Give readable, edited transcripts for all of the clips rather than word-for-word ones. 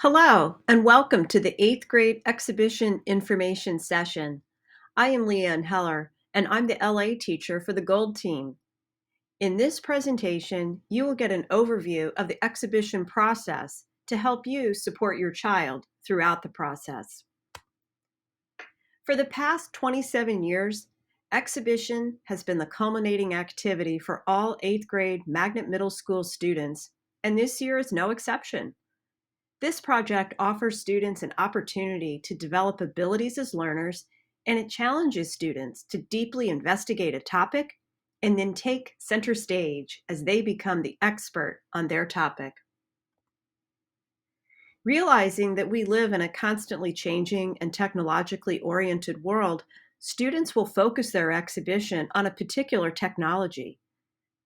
Hello, and welcome to the 8th grade exhibition information session. I am Leanne Heller, and I'm the LA teacher for the Gold Team. In this presentation, you will get an overview of the exhibition process to help you support your child throughout the process. For the past 27 years, exhibition has been the culminating activity for all 8th grade Magnet Middle School students, and this year is no exception. This project offers students an opportunity to develop abilities as learners, and it challenges students to deeply investigate a topic and then take center stage as they become the expert on their topic. Realizing that we live in a constantly changing and technologically oriented world, students will focus their exhibition on a particular technology.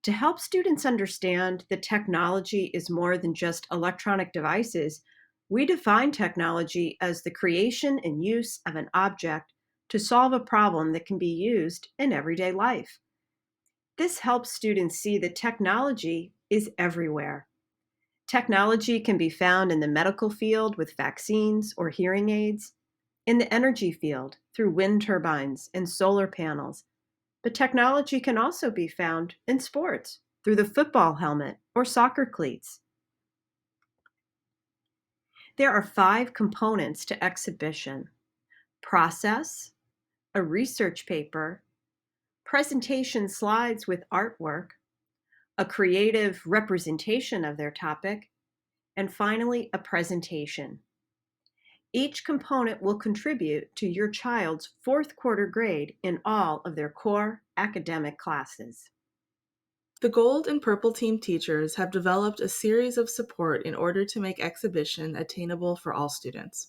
To help students understand that technology is more than just electronic devices, we define technology as the creation and use of an object to solve a problem that can be used in everyday life. This helps students see that technology is everywhere. Technology can be found in the medical field with vaccines or hearing aids, in the energy field through wind turbines and solar panels, but technology can also be found in sports through the football helmet or soccer cleats. There are 5 components to exhibition: process, a research paper, presentation slides with artwork, a creative representation of their topic, and finally, a presentation. Each component will contribute to your child's 4th quarter grade in all of their core academic classes. The Gold and Purple Team teachers have developed a series of support in order to make exhibition attainable for all students.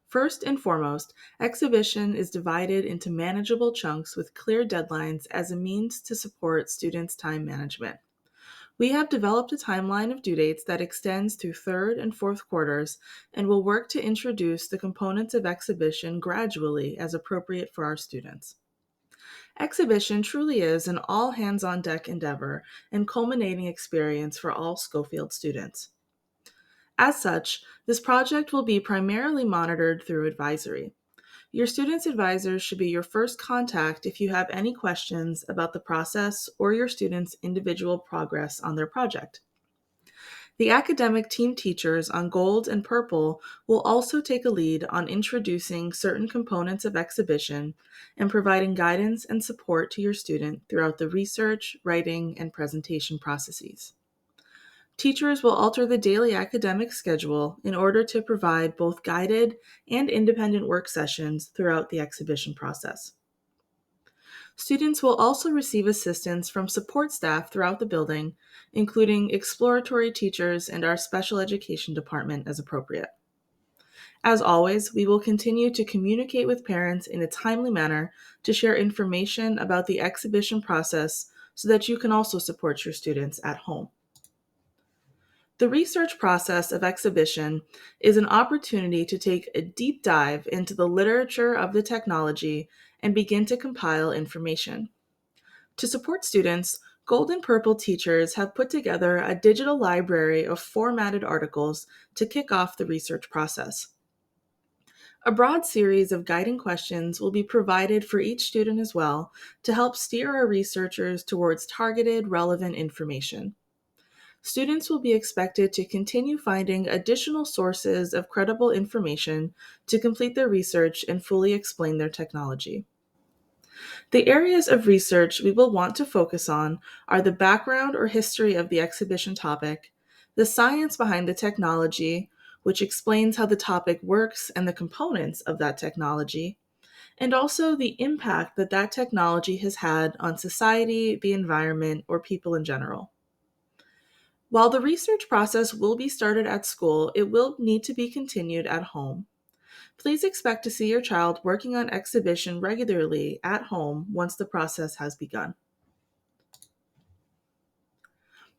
First and foremost, exhibition is divided into manageable chunks with clear deadlines as a means to support students' time management. We have developed a timeline of due dates that extends through third and fourth quarters and will work to introduce the components of exhibition gradually as appropriate for our students. Exhibition truly is an all hands on deck endeavor and culminating experience for all Scofield students. As such, this project will be primarily monitored through advisory. Your students' advisors should be your first contact if you have any questions about the process or your students' individual progress on their project. The academic team teachers on Gold and Purple will also take a lead on introducing certain components of exhibition and providing guidance and support to your student throughout the research, writing, and presentation processes. Teachers will alter the daily academic schedule in order to provide both guided and independent work sessions throughout the exhibition process. Students will also receive assistance from support staff throughout the building, including exploratory teachers and our special education department as appropriate. As always, we will continue to communicate with parents in a timely manner to share information about the exhibition process so that you can also support your students at home. The research process of exhibition is an opportunity to take a deep dive into the literature of the technology and begin to compile information. To support students, Gold and Purple teachers have put together a digital library of formatted articles to kick off the research process. A broad series of guiding questions will be provided for each student as well to help steer our researchers towards targeted, relevant information. Students will be expected to continue finding additional sources of credible information to complete their research and fully explain their technology. The areas of research we will want to focus on are the background or history of the exhibition topic, the science behind the technology, which explains how the topic works and the components of that technology, and also the impact that that technology has had on society, the environment, or people in general. While the research process will be started at school, it will need to be continued at home. Please expect to see your child working on exhibition regularly at home once the process has begun.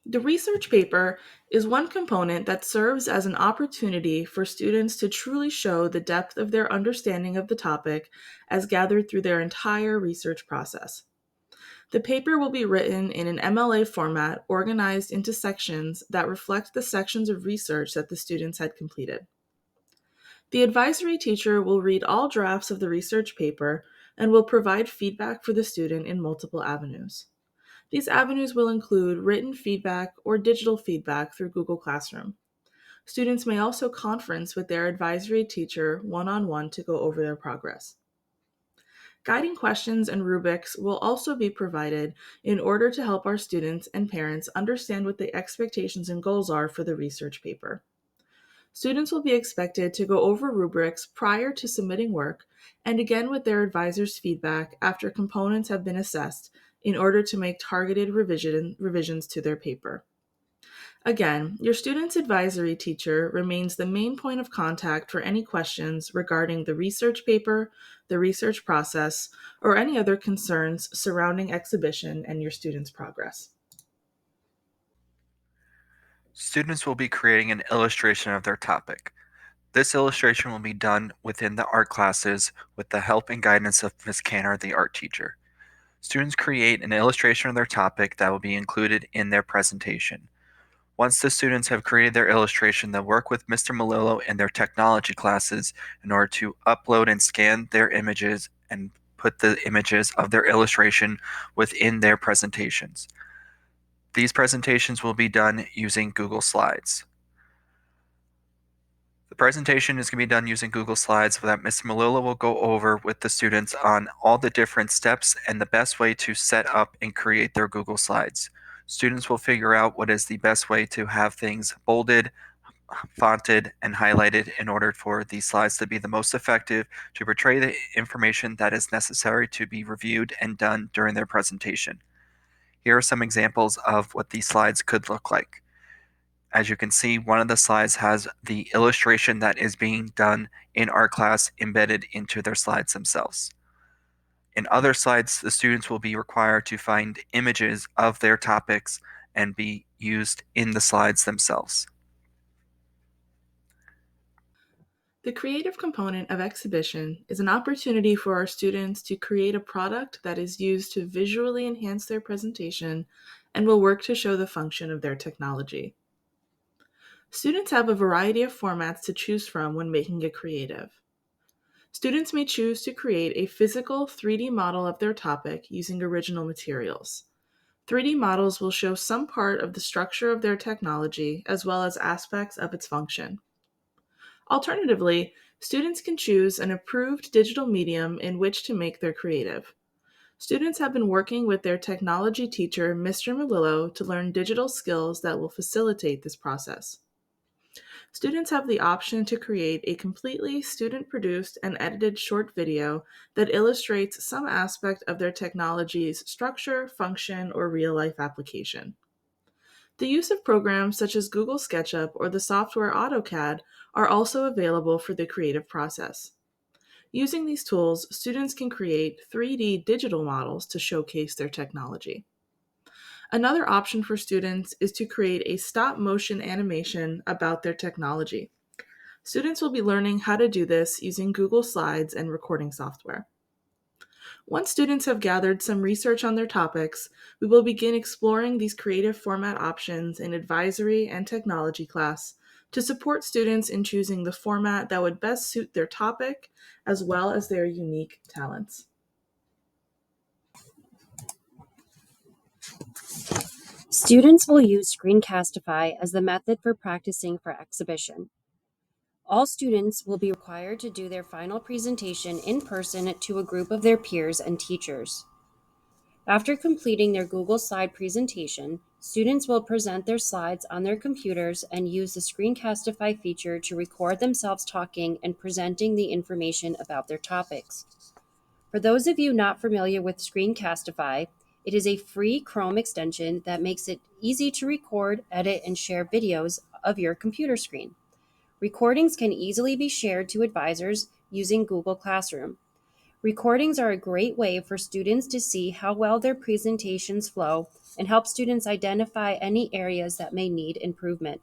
The research paper is one component that serves as an opportunity for students to truly show the depth of their understanding of the topic as gathered through their entire research process. The paper will be written in an MLA format organized into sections that reflect the sections of research that the students had completed. The advisory teacher will read all drafts of the research paper and will provide feedback for the student in multiple avenues. These avenues will include written feedback or digital feedback through Google Classroom. Students may also conference with their advisory teacher one on one to go over their progress. Guiding questions and rubrics will also be provided in order to help our students and parents understand what the expectations and goals are for the research paper. Students will be expected to go over rubrics prior to submitting work and again with their advisor's feedback after components have been assessed in order to make targeted revisions to their paper. Again, your student's advisory teacher remains the main point of contact for any questions regarding the research paper, the research process, or any other concerns surrounding exhibition and your student's progress. Students will be creating an illustration of their topic. This illustration will be done within the art classes with the help and guidance of Ms. Canner, the art teacher. Students create an illustration of their topic that will be included in their presentation. Once the students have created their illustration, they'll work with Mr. Malillo and their technology classes in order to upload and scan their images and put the images of their illustration within their presentations. These presentations will be done using Google Slides. The presentation is going to be done using Google Slides that Mr. Malillo will go over with the students on all the different steps and the best way to set up and create their Google Slides. Students will figure out what is the best way to have things bolded, fonted, and highlighted in order for these slides to be the most effective to portray the information that is necessary to be reviewed and done during their presentation. Here are some examples of what these slides could look like. As you can see, one of the slides has the illustration that is being done in art class embedded into their slides themselves. In other slides, the students will be required to find images of their topics and be used in the slides themselves. The creative component of exhibition is an opportunity for our students to create a product that is used to visually enhance their presentation and will work to show the function of their technology. Students have a variety of formats to choose from when making a creative. Students may choose to create a physical 3D model of their topic using original materials. 3D models will show some part of the structure of their technology as well as aspects of its function. Alternatively, students can choose an approved digital medium in which to make their creative. Students have been working with their technology teacher, Mr. Malillo, to learn digital skills that will facilitate this process. Students have the option to create a completely student-produced and edited short video that illustrates some aspect of their technology's structure, function, or real-life application. The use of programs such as Google SketchUp or the software AutoCAD are also available for the creative process. Using these tools, students can create 3D digital models to showcase their technology. Another option for students is to create a stop-motion animation about their technology. Students will be learning how to do this using Google Slides and recording software. Once students have gathered some research on their topics, we will begin exploring these creative format options in advisory and technology class to support students in choosing the format that would best suit their topic as well as their unique talents. Students will use Screencastify as the method for practicing for exhibition. All students will be required to do their final presentation in person to a group of their peers and teachers. After completing their Google Slide presentation, students will present their slides on their computers and use the Screencastify feature to record themselves talking and presenting the information about their topics. For those of you not familiar with Screencastify, it is a free Chrome extension that makes it easy to record, edit, and share videos of your computer screen. Recordings can easily be shared to advisors using Google Classroom. Recordings are a great way for students to see how well their presentations flow and help students identify any areas that may need improvement.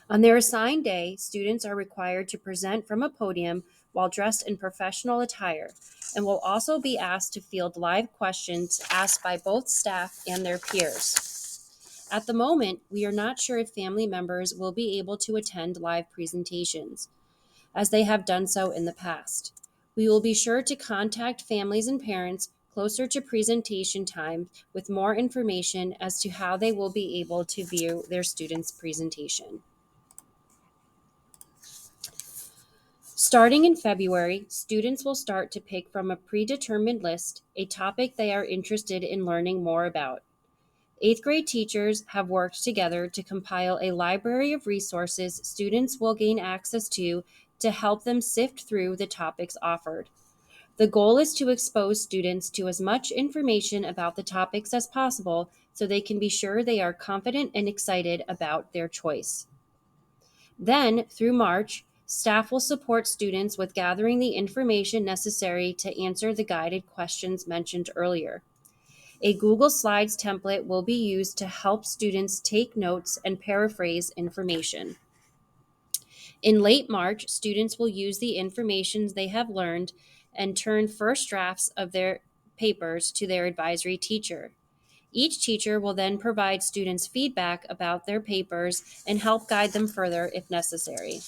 On their assigned day, students are required to present from a podium while dressed in professional attire and will also be asked to field live questions asked by both staff and their peers. At the moment, we are not sure if family members will be able to attend live presentations. as they have done so in the past. We will be sure to contact families and parents closer to presentation time with more information as to how they will be able to view their students' presentation. Starting in February, students will start to pick from a predetermined list a topic they are interested in learning more about. 8th grade teachers have worked together to compile a library of resources students will gain access to help them sift through the topics offered. The goal is to expose students to as much information about the topics as possible so they can be sure they are confident and excited about their choice. Then, through March, staff will support students with gathering the information necessary to answer the guided questions mentioned earlier. A Google Slides template will be used to help students take notes and paraphrase information. In late March, students will use the information they have learned and turn first drafts of their papers to their advisory teacher. Each teacher will then provide students feedback about their papers and help guide them further if necessary.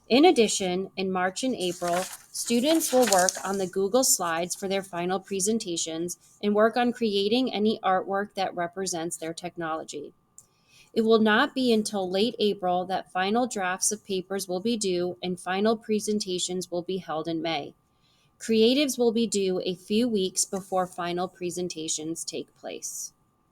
In addition, in March and April, students will work on the Google Slides for their final presentations and work on creating any artwork that represents their technology. It will not be until late April that final drafts of papers will be due and final presentations will be held in May. Creatives will be due a few weeks before final presentations take place.